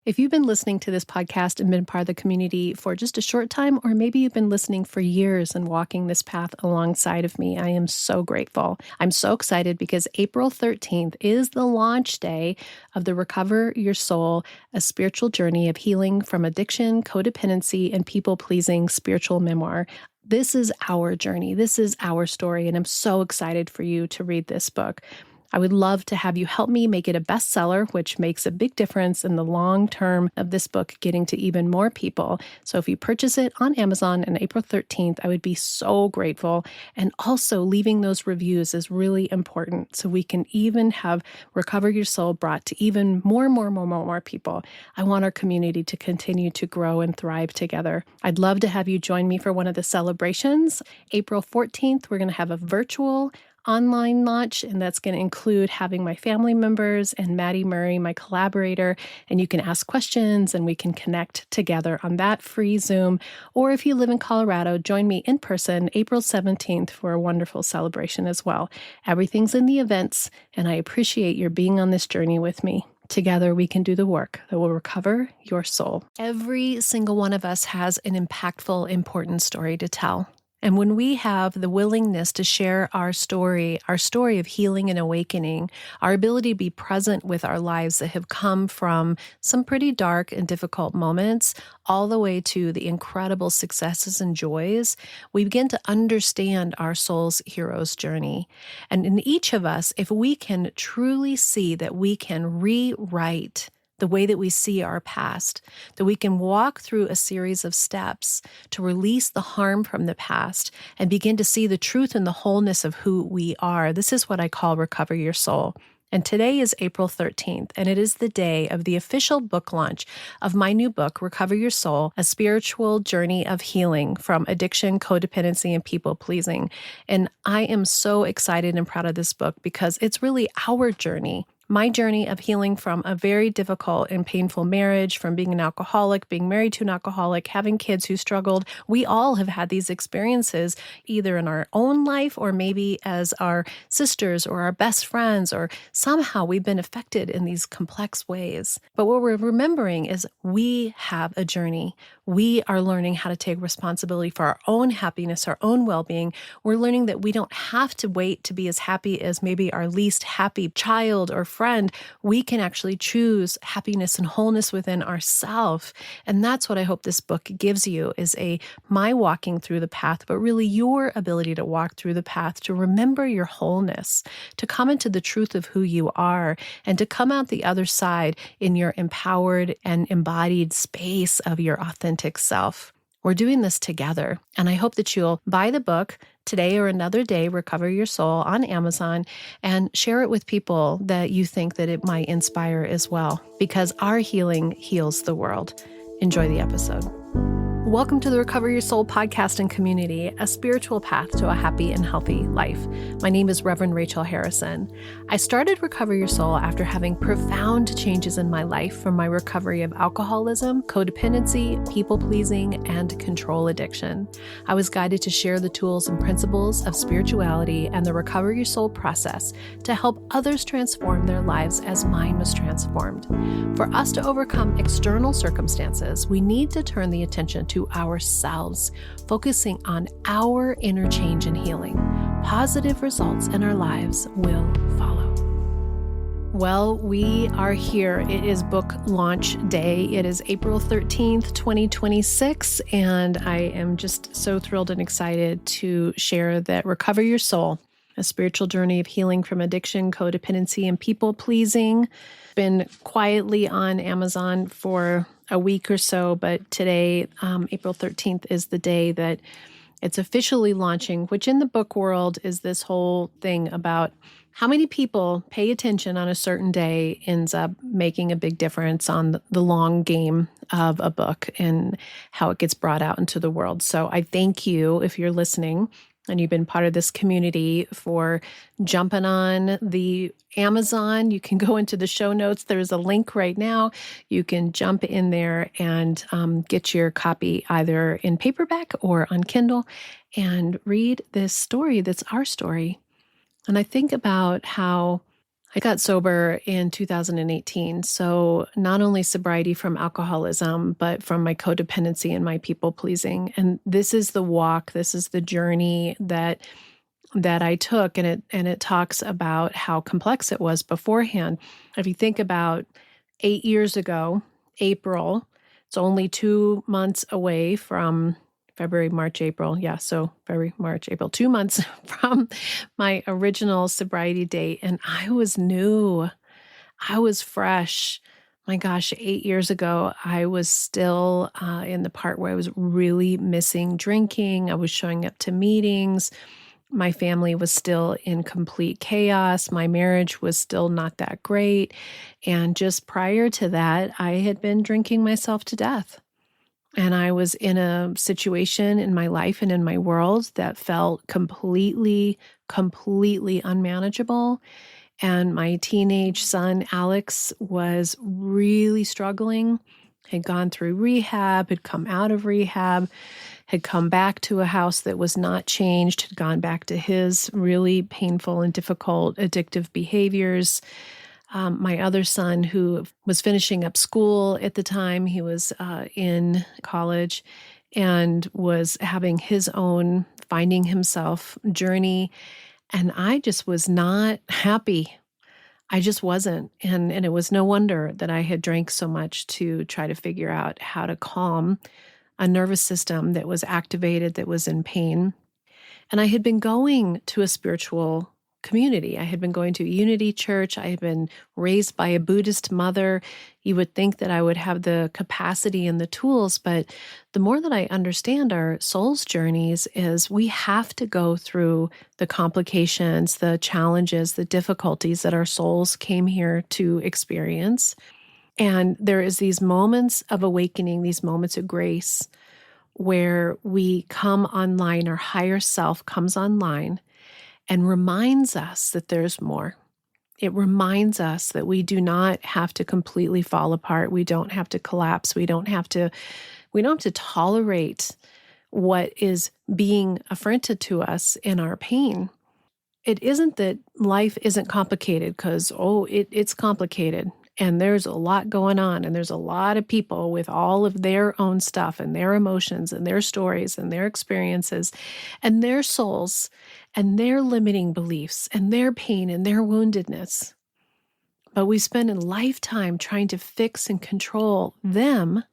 If you've been listening to this podcast and been part of the community for just a short time, or maybe you've been listening for years and walking this path alongside of me, I am so grateful. I'm so excited because April 13th is the launch day of the Recover Your Soul, a spiritual journey of healing from addiction, codependency, and people-pleasing spiritual memoir. This is our journey. This is our story, and I'm so excited for you to read this book. I would love to have you help me make it a bestseller, which makes a big difference in the long term of this book getting to even more people. So if you purchase it on Amazon on April 13th, I would be so grateful. And also leaving those reviews is really important so we can even have Recover Your Soul brought to even more people. I want our community to continue to grow and thrive together. I'd love to have you join me for one of the celebrations. April 14th, we're going to have a virtual online launch, and that's going to include having my family members and Maddie Murray, my collaborator, and you can ask questions and we can connect together on that free Zoom. Or if you live in Colorado, join me in person April 17th for a wonderful celebration as well. Everything's in the events, and I appreciate your being on this journey with me. Together, we can do the work that will recover your soul. Every single one of us has an impactful, important story to tell. And when we have the willingness to share our story of healing and awakening, our ability to be present with our lives that have come from some pretty dark and difficult moments, all the way to the incredible successes and joys, we begin to understand our soul's hero's journey. And in each of us, if we can truly see that we can rewrite the way that we see our past, that we can walk through a series of steps to release the harm from the past and begin to see the truth and the wholeness of who we are. This is what I call Recover Your Soul. And today is April 13th, and it is the day of the official book launch of my new book, Recover Your Soul, a spiritual journey of healing from addiction, codependency, and people-pleasing. And I am so excited and proud of this book because it's really our journey. My journey of healing from a very difficult and painful marriage, from being an alcoholic, being married to an alcoholic, having kids who struggled. We all have had these experiences either in our own life or maybe as our sisters or our best friends, or somehow we've been affected in these complex ways. But what we're remembering is we have a journey. We are learning how to take responsibility for our own happiness, our own well-being. We're learning that we don't have to wait to be as happy as maybe our least happy child or friend. We can actually choose happiness and wholeness within ourselves. And that's what I hope this book gives you, is my walking through the path, but really your ability to walk through the path, to remember your wholeness, to come into the truth of who you are, and to come out the other side in your empowered and embodied space of your authentic self. We're doing this together, and I hope that you'll buy the book today or another day, Recover Your Soul, on Amazon, and share it with people that you think that it might inspire as well, because our healing heals the world. Enjoy the episode. Welcome to the Recover Your Soul podcast and community, a spiritual path to a happy and healthy life. My name is Reverend Rachel Harrison. I started Recover Your Soul after having profound changes in my life from my recovery of alcoholism, codependency, people-pleasing, and control addiction. I was guided to share the tools and principles of spirituality and the Recover Your Soul process to help others transform their lives as mine was transformed. For us to overcome external circumstances, we need to turn the attention to ourselves, focusing on our inner change and healing. Positive results in our lives will follow. Well, we are here. It is book launch day. It is April 13th, 2026, and I am just so thrilled and excited to share that Recover Your Soul, a spiritual journey of healing from addiction, codependency, and people-pleasing. Been quietly on Amazon for a week or so, but today, April 13th, is the day that it's officially launching, which in the book world is this whole thing about how many people pay attention on a certain day ends up making a big difference on the long game of a book and how it gets brought out into the world. So I thank you if you're listening and you've been part of this community for jumping on the Amazon. You can go into the show notes. There's a link right now. You can jump in there and get your copy either in paperback or on Kindle and read this story that's our story. And I think about how I got sober in 2018. So not only sobriety from alcoholism, but from my codependency and my people pleasing. And this is the walk, this is the journey that I took, and it talks about how complex it was beforehand. If you think about 8 years ago, April, it's only 2 months away from February, March, April. Yeah, so February, March, April, 2 months from my original sobriety date, and I was new. I was fresh. My gosh, 8 years ago, I was still in the part where I was really missing drinking. I was showing up to meetings. My family was still in complete chaos. My marriage was still not that great. And just prior to that, I had been drinking myself to death. And I was in a situation in my life and in my world that felt completely, completely unmanageable. And my teenage son, Alex, was really struggling, had gone through rehab, had come out of rehab, had come back to a house that was not changed, had gone back to his really painful and difficult addictive behaviors. My other son, who was finishing up school at the time, he was in college and was having his own finding himself journey. And I just was not happy. I just wasn't. And it was no wonder that I had drank so much to try to figure out how to calm a nervous system that was activated, that was in pain. And I had been going to a spiritual community. I had been going to a Unity church. I had been raised by a Buddhist mother. You would think that I would have the capacity and the tools, but the more that I understand our soul's journeys is we have to go through the complications, the challenges, the difficulties that our souls came here to experience. And there is these moments of awakening, these moments of grace where we come online, our higher self comes online and reminds us that there's more. It reminds us that we do not have to completely fall apart. We don't have to collapse. We don't have to tolerate what is being affronted to us in our pain. It isn't that life isn't complicated because, it's complicated. And there's a lot going on, and there's a lot of people with all of their own stuff and their emotions and their stories and their experiences and their souls and their limiting beliefs and their pain and their woundedness. But we spend a lifetime trying to fix and control them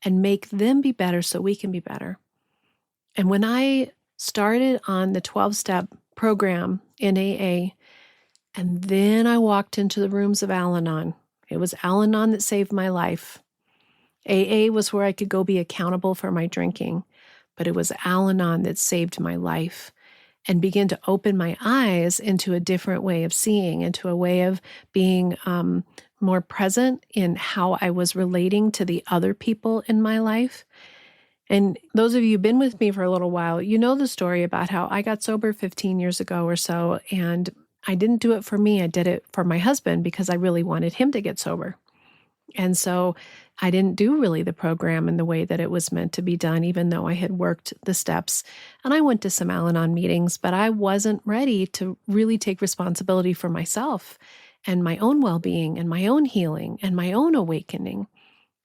and make them be better so we can be better. And when I started on the 12-step program in AA, and then I walked into the rooms of Al-Anon, it was Al-Anon that saved my life. AA was where I could go be accountable for my drinking, but it was Al-Anon that saved my life and began to open my eyes into a different way of seeing, into a way of being more present in how I was relating to the other people in my life. And those of you who've been with me for a little while, you know the story about how I got sober 15 years ago or so, and I didn't do it for me. I did it for my husband because I really wanted him to get sober. And so I didn't do really the program in the way that it was meant to be done, even though I had worked the steps. And I went to some Al-Anon meetings, but I wasn't ready to really take responsibility for myself and my own well-being and my own healing and my own awakening.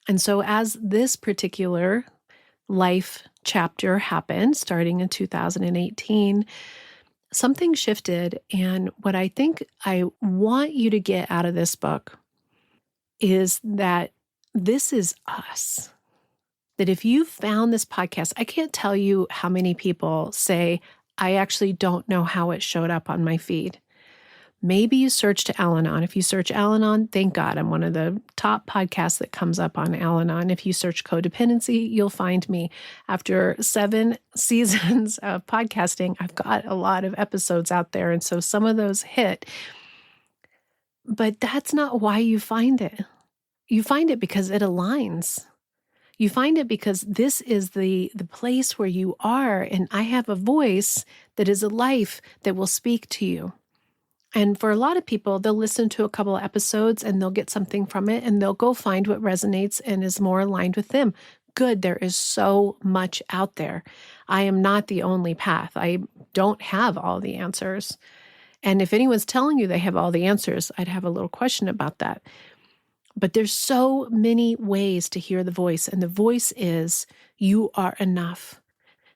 And so as this particular life chapter happened, starting in 2018, something shifted. And what I think I want you to get out of this book is that this is us. That if you found this podcast, I can't tell you how many people say, I actually don't know how it showed up on my feed. Maybe you searched Al-Anon. If you search Al-Anon, thank God, I'm one of the top podcasts that comes up on Al-Anon. If you search codependency, you'll find me. After 7 seasons of podcasting, I've got a lot of episodes out there, and so some of those hit. But that's not why you find it. You find it because it aligns. You find it because this is the place where you are, and I have a voice that is a life that will speak to you. And for a lot of people, they'll listen to a couple of episodes and they'll get something from it and they'll go find what resonates and is more aligned with them. Good, there is so much out there. I am not the only path. I don't have all the answers. And if anyone's telling you they have all the answers, I'd have a little question about that. But there's so many ways to hear the voice, and the voice is, you are enough.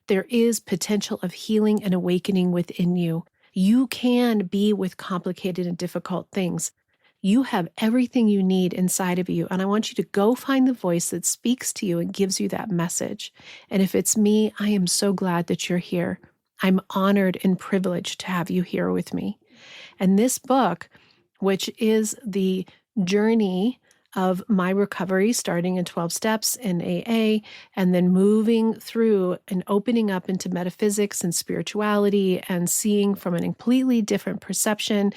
There is potential of healing and awakening within you. You can be with complicated and difficult things. You have everything you need inside of you. And I want you to go find the voice that speaks to you and gives you that message. And if it's me, I am so glad that you're here. I'm honored and privileged to have you here with me. And this book, which is the journey of my recovery, starting in 12 steps in AA, and then moving through and opening up into metaphysics and spirituality and seeing from a completely different perception,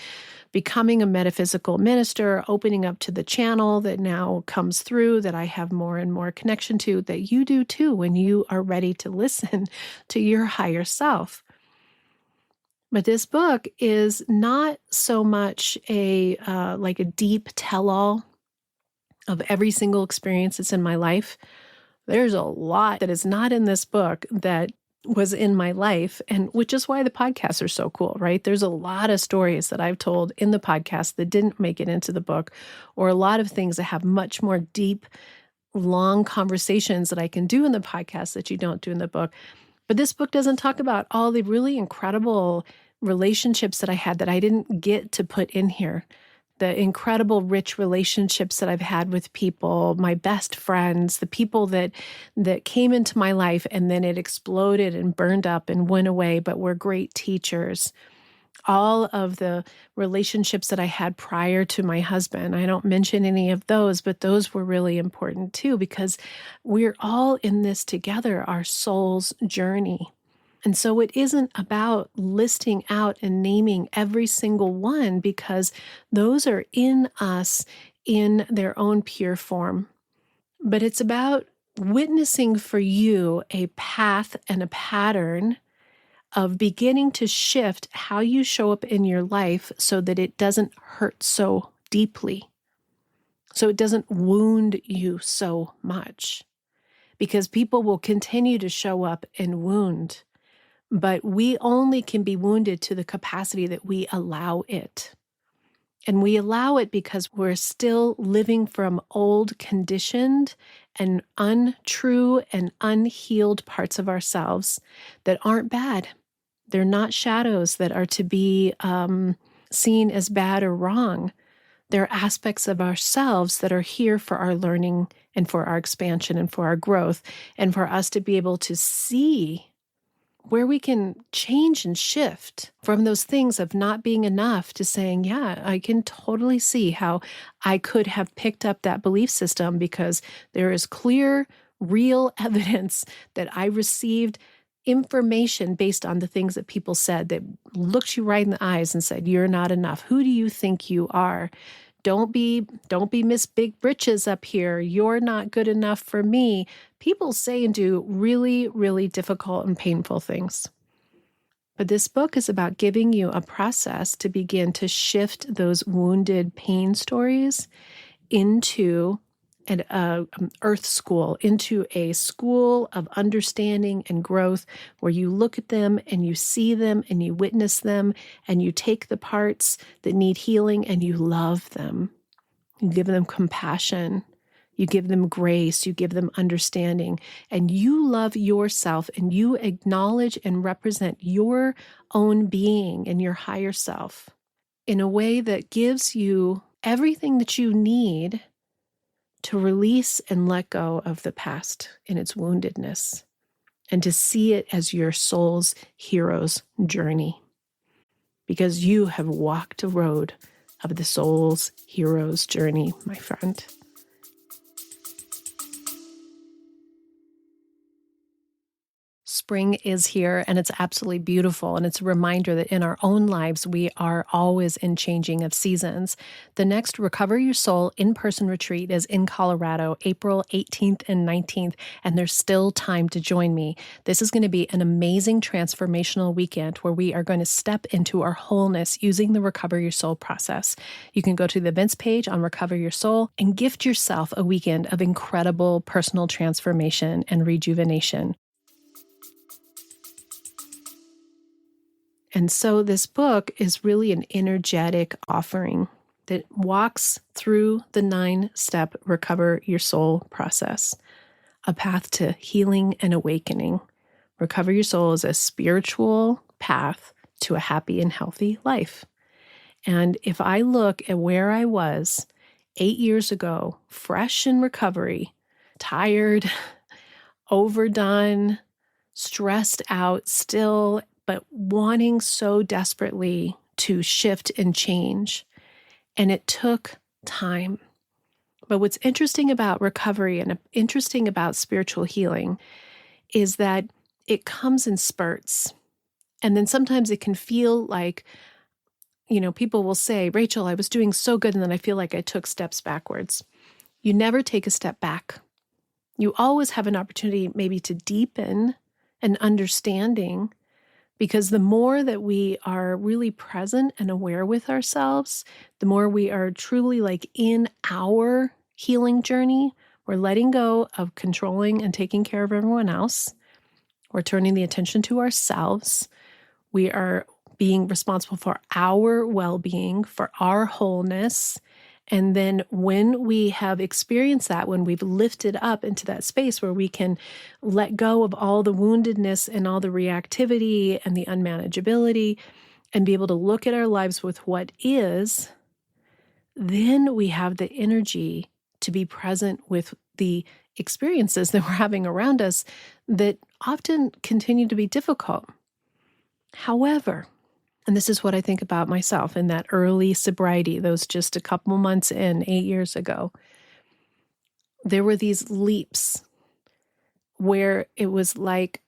becoming a metaphysical minister, opening up to the channel that now comes through that I have more and more connection to, that you do too when you are ready to listen to your higher self. But this book is not so much like a deep tell-all of every single experience that's in my life. There's a lot that is not in this book that was in my life, and which is why the podcasts are so cool, right? There's a lot of stories that I've told in the podcast that didn't make it into the book, or a lot of things that have much more deep, long conversations that I can do in the podcast that you don't do in the book. But this book doesn't talk about all the really incredible relationships that I had that I didn't get to put in here. The incredible, rich relationships that I've had with people, my best friends, the people that came into my life and then it exploded and burned up and went away, but were great teachers. All of the relationships that I had prior to my husband, I don't mention any of those, but those were really important too, because we're all in this together, our soul's journey. And so it isn't about listing out and naming every single one, because those are in us in their own pure form. But it's about witnessing for you a path and a pattern of beginning to shift how you show up in your life so that it doesn't hurt so deeply, so it doesn't wound you so much. Because people will continue to show up and wound. But we only can be wounded to the capacity that we allow it. And we allow it because we're still living from old, conditioned, and untrue and unhealed parts of ourselves that aren't bad. They're not shadows that are to be seen as bad or wrong. They're aspects of ourselves that are here for our learning and for our expansion and for our growth, and for us to be able to see where we can change and shift from those things of not being enough to saying, yeah, I can totally see how I could have picked up that belief system, because there is clear, real evidence that I received information based on the things that people said that looked you right in the eyes and said, you're not enough. Who do you think you are? Don't be Miss Big Britches up here. You're not good enough for me. People say and do really, really difficult and painful things. But this book is about giving you a process to begin to shift those wounded pain stories into an earth school, into a school of understanding and growth, where you look at them and you see them and you witness them and you take the parts that need healing and you love them. You give them compassion. You give them grace. You give them understanding. And you love yourself and you acknowledge and represent your own being and your higher self in a way that gives you everything that you need to release and let go of the past in its woundedness, and to see it as your soul's hero's journey. Because you have walked a road of the soul's hero's journey, my friend. Spring is here, and it's absolutely beautiful, and it's a reminder that in our own lives, we are always in changing of seasons. The next Recover Your Soul in-person retreat is in Colorado, April 18th and 19th, and there's still time to join me. This is going to be an amazing transformational weekend where we are going to step into our wholeness using the Recover Your Soul process. You can go to the events page on Recover Your Soul and gift yourself a weekend of incredible personal transformation and rejuvenation. And so this book is really an energetic offering that walks through the 9-step Recover Your Soul process, a path to healing and awakening. Recover Your Soul is a spiritual path to a happy and healthy life. And if I look at where I was 8 years ago, fresh in recovery, tired, overdone, stressed out still, but wanting so desperately to shift and change. And it took time. But what's interesting about recovery and interesting about spiritual healing is that it comes in spurts. And then sometimes it can feel like, people will say, Rachel, I was doing so good, and then I feel like I took steps backwards. You never take a step back. You always have an opportunity maybe to deepen an understanding, because the more that we are really present and aware with ourselves, the more we are truly like in our healing journey. We're letting go of controlling and taking care of everyone else. We're turning the attention to ourselves. We are being responsible for our well-being, for our wholeness. And then when we have experienced that, when we've lifted up into that space where we can let go of all the woundedness and all the reactivity and the unmanageability and be able to look at our lives with what is, then we have the energy to be present with the experiences that we're having around us that often continue to be difficult. However, and this is what I think about myself in that early sobriety, those just a couple months in, 8 years ago, there were these leaps where it was like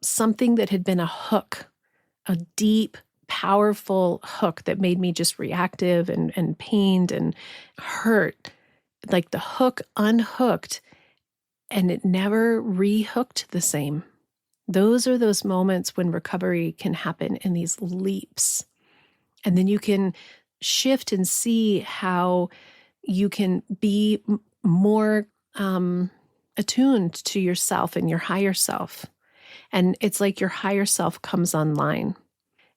something that had been a hook, a deep, powerful hook that made me just reactive and pained and hurt. Like the hook unhooked and it never rehooked the same. Those are those moments when recovery can happen in these leaps. And then you can shift and see how you can be more attuned to yourself and your higher self. And it's like your higher self comes online.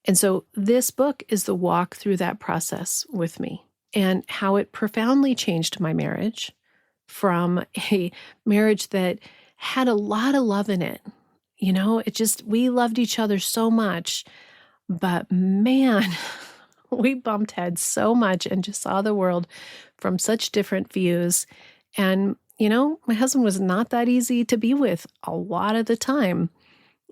And so this book is the walk through that process with me and how it profoundly changed my marriage from a marriage that had a lot of love in it. We loved each other so much, but man, we bumped heads so much and just saw the world from such different views. And, my husband was not that easy to be with a lot of the time.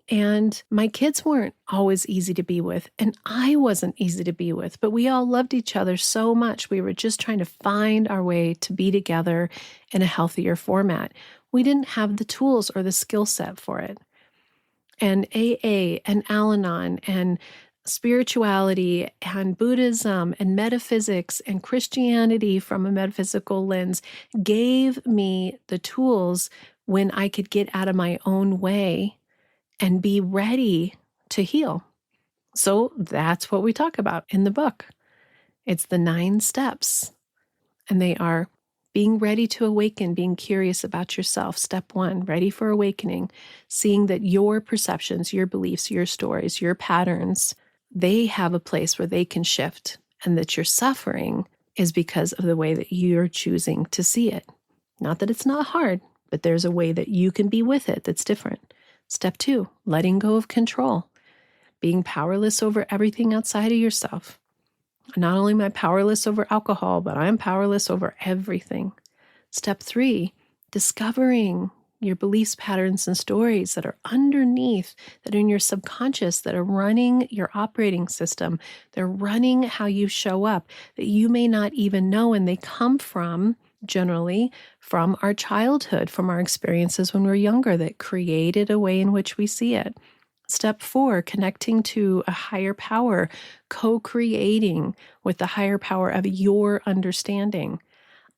And my kids weren't always easy to be with, and I wasn't easy to be with, but we all loved each other so much. We were just trying to find our way to be together in a healthier format. We didn't have the tools or the skill set for it. And AA and Al-Anon and spirituality and Buddhism and metaphysics and Christianity from a metaphysical lens gave me the tools when I could get out of my own way and be ready to heal. So that's what we talk about in the book. It's the 9 steps, and they are being ready to awaken, being curious about yourself. Step 1, ready for awakening, seeing that your perceptions, your beliefs, your stories, your patterns, they have a place where they can shift, and that your suffering is because of the way that you're choosing to see it. Not that it's not hard, but there's a way that you can be with it that's different. Step 2, letting go of control, being powerless over everything outside of yourself. Not only am I powerless over alcohol, but I'm powerless over everything. Step 3, discovering your beliefs, patterns, and stories that are underneath, that are in your subconscious, that are running your operating system. They're running how you show up, that you may not even know, and they come from, generally, from our childhood, from our experiences when we were younger that created a way in which we see it. Step 4, connecting to a higher power, co-creating with the higher power of your understanding.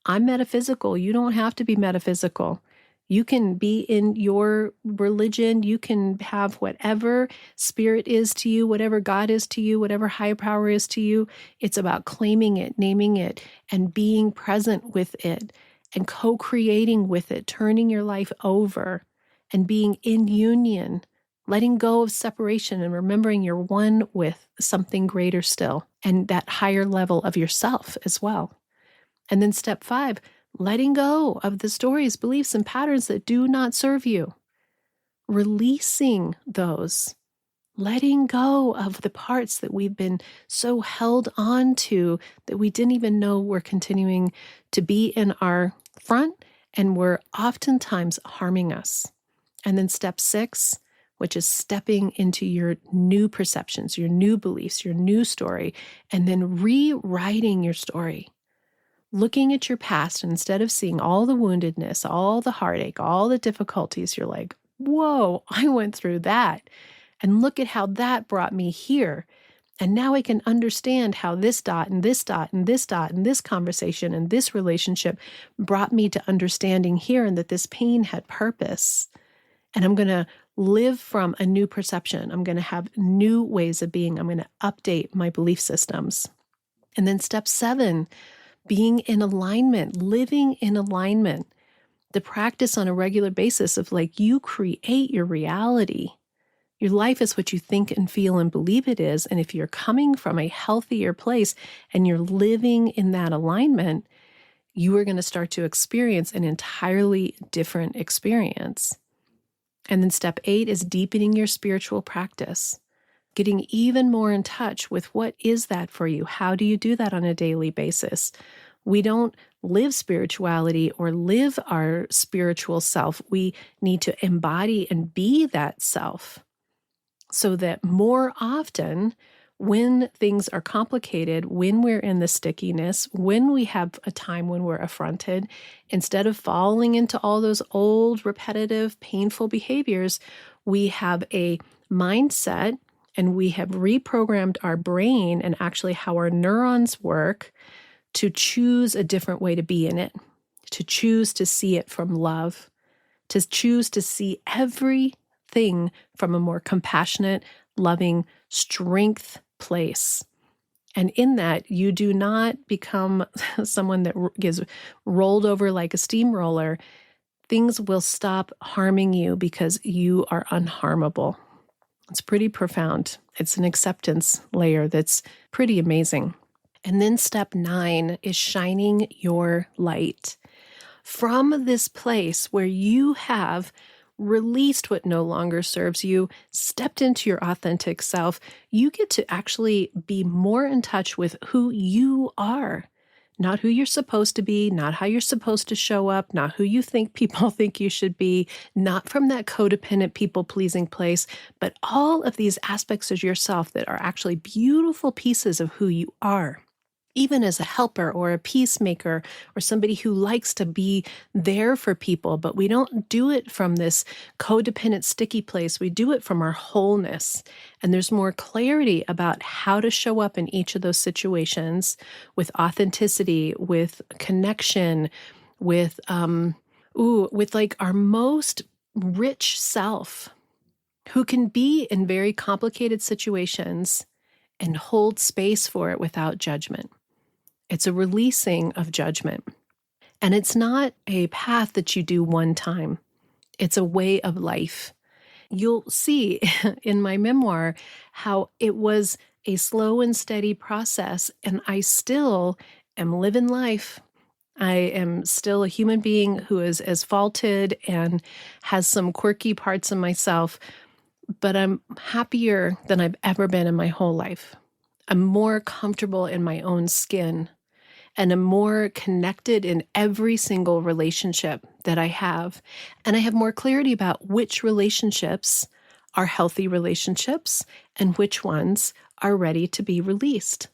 I'm metaphysical. You don't have to be metaphysical. You can be in your religion. You can have whatever spirit is to you, whatever God is to you, whatever higher power is to you. It's about claiming it, naming it, and being present with it and co-creating with it, turning your life over and being in union letting go of separation and remembering you're one with something greater still, and that higher level of yourself as well. And then step 5, letting go of the stories, beliefs, and patterns that do not serve you. Releasing those. Letting go of the parts that we've been so held on to that we didn't even know were continuing to be in our front and were oftentimes harming us. And then step 6, which is stepping into your new perceptions, your new beliefs, your new story, and then rewriting your story. Looking at your past, and instead of seeing all the woundedness, all the heartache, all the difficulties, you're like, whoa, I went through that. And look at how that brought me here. And now I can understand how this dot and this dot and this dot and this conversation and this relationship brought me to understanding here, and that this pain had purpose. And I'm going to live from a new perception. I'm going to have new ways of being. I'm going to update my belief systems. And then step 7, being in alignment, living in alignment. The practice on a regular basis of like, you create your reality. Your life is what you think and feel and believe it is. And if you're coming from a healthier place and you're living in that alignment, you are going to start to experience an entirely different experience. And then step 8 is deepening your spiritual practice, getting even more in touch with what is that for you? How do you do that on a daily basis? We don't live spirituality or live our spiritual self. We need to embody and be that self. So that more often, when things are complicated, when we're in the stickiness, when we have a time when we're affronted, instead of falling into all those old, repetitive, painful behaviors, we have a mindset and we have reprogrammed our brain and actually how our neurons work to choose a different way to be in it, to choose to see it from love, to choose to see everything from a more compassionate, loving, strength place. And in that, you do not become someone that gets rolled over like a steamroller. Things will stop harming you because you are unharmable. It's pretty profound. It's an acceptance layer that's pretty amazing. And then step 9 is shining your light. From this place where you have released what no longer serves you, stepped into your authentic self, you get to actually be more in touch with who you are. Not who you're supposed to be, not how you're supposed to show up, not who you think people think you should be, not from that codependent people-pleasing place, but all of these aspects of yourself that are actually beautiful pieces of who you are. Even as a helper or a peacemaker or somebody who likes to be there for people, but we don't do it from this codependent, sticky place. We do it from our wholeness. And there's more clarity about how to show up in each of those situations with authenticity, with connection, with like our most rich self, who can be in very complicated situations and hold space for it without judgment. It's a releasing of judgment. And it's not a path that you do one time. It's a way of life. You'll see in my memoir how it was a slow and steady process, and I still am living life. I am still a human being who is as faulted and has some quirky parts of myself, but I'm happier than I've ever been in my whole life. I'm more comfortable in my own skin, and I'm more connected in every single relationship that I have. And I have more clarity about which relationships are healthy relationships and which ones are ready to be released.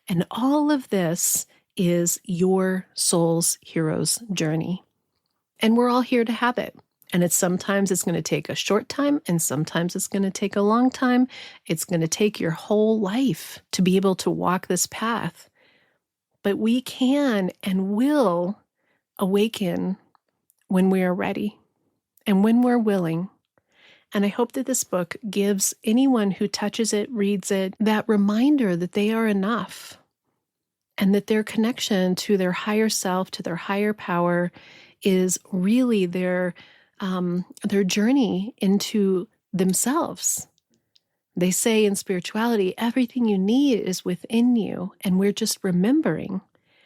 And all of this is your soul's hero's journey. And we're all here to have it. And sometimes it's going to take a short time, and sometimes it's going to take a long time. It's going to take your whole life to be able to walk this path. But we can and will awaken when we are ready and when we're willing. And I hope that this book gives anyone who touches it, reads it, that reminder that they are enough and that their connection to their higher self, to their higher power, is really their journey into themselves. They say in spirituality, everything you need is within you, and we're just remembering.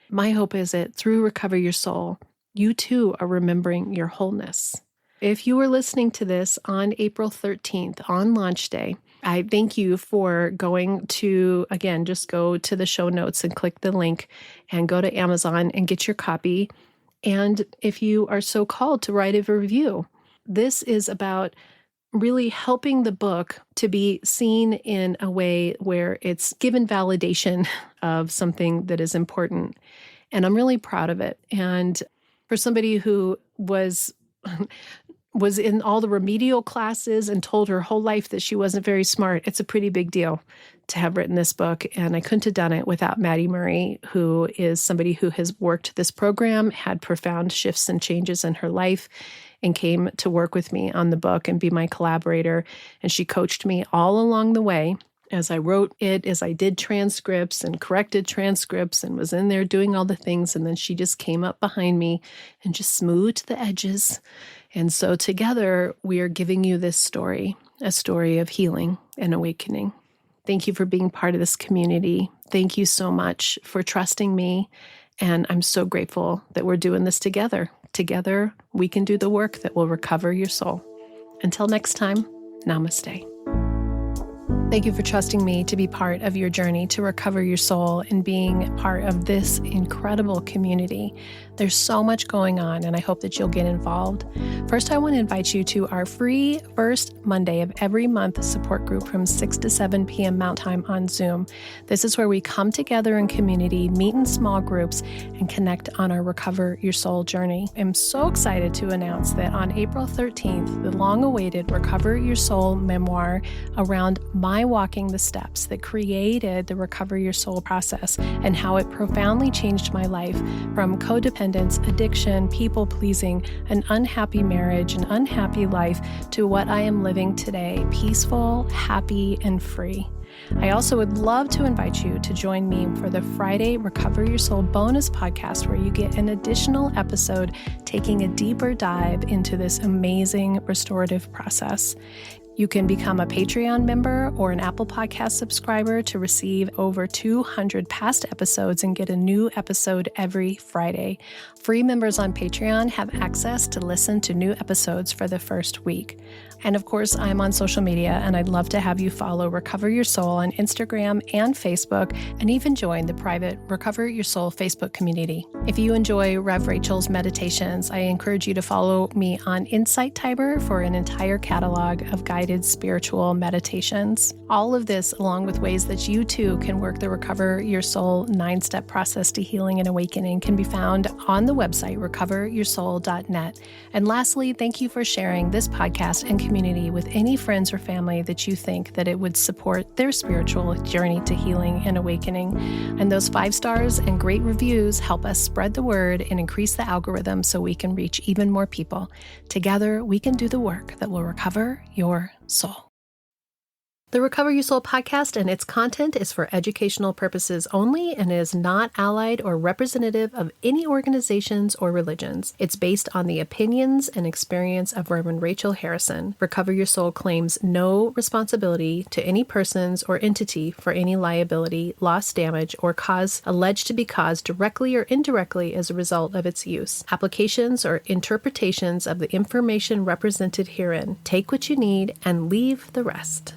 My hope is that through Recover Your Soul, you too are remembering your wholeness. If you were listening to this on April 13th, on launch day, I thank you for going to, again, just go to the show notes and click the link and go to Amazon and get your copy. And if you are so called to write a review, this is about really helping the book to be seen in a way where it's given validation of something that is important. And I'm really proud of it. And for somebody who was in all the remedial classes and told her whole life that she wasn't very smart, it's a pretty big deal to have written this book. And I couldn't have done it without Maddie Murray, who is somebody who has worked this program, had profound shifts and changes in her life, and came to work with me on the book and be my collaborator. And she coached me all along the way as I wrote it, as I did transcripts and corrected transcripts and was in there doing all the things. And then she just came up behind me and just smoothed the edges. And so together we are giving you this story, a story of healing and awakening. Thank you for being part of this community. Thank you so much for trusting me. And I'm so grateful that we're doing this together. Together, we can do the work that will recover your soul. Until next time, namaste. Thank you for trusting me to be part of your journey to recover your soul and being part of this incredible community. There's so much going on, and I hope that you'll get involved. First, I want to invite you to our free first Monday of every month support group from 6 to 7 p.m. Mountain Time on Zoom. This is where we come together in community, meet in small groups, and connect on our Recover Your Soul journey. I'm so excited to announce that on April 13th, the long-awaited Recover Your Soul memoir around my walking the steps that created the Recover Your Soul process and how it profoundly changed my life from codependence, addiction, people-pleasing, an unhappy marriage, an unhappy life to what I am living today, peaceful, happy, and free. I also would love to invite you to join me for the Friday Recover Your Soul bonus podcast, where you get an additional episode taking a deeper dive into this amazing restorative process. You can become a Patreon member or an Apple Podcast subscriber to receive over 200 past episodes and get a new episode every Friday. Free members on Patreon have access to listen to new episodes for the first week. And of course, I'm on social media, and I'd love to have you follow Recover Your Soul on Instagram and Facebook, and even join the private Recover Your Soul Facebook community. If you enjoy Rev Rachel's meditations, I encourage you to follow me on Insight Timer for an entire catalog of guided spiritual meditations. All of this, along with ways that you too can work the Recover Your Soul 9-step process to healing and awakening, can be found on the website recoveryoursoul.net. And lastly, thank you for sharing this podcast and community with any friends or family that you think that it would support their spiritual journey to healing and awakening. And those 5 stars and great reviews help us spread the word and increase the algorithm so we can reach even more people. Together, we can do the work that will recover your soul. The Recover Your Soul podcast and its content is for educational purposes only and is not allied or representative of any organizations or religions. It's based on the opinions and experience of Reverend Rachel Harrison. Recover Your Soul claims no responsibility to any persons or entity for any liability, loss, damage, or cause alleged to be caused directly or indirectly as a result of its use. Applications or interpretations of the information represented herein. Take what you need and leave the rest.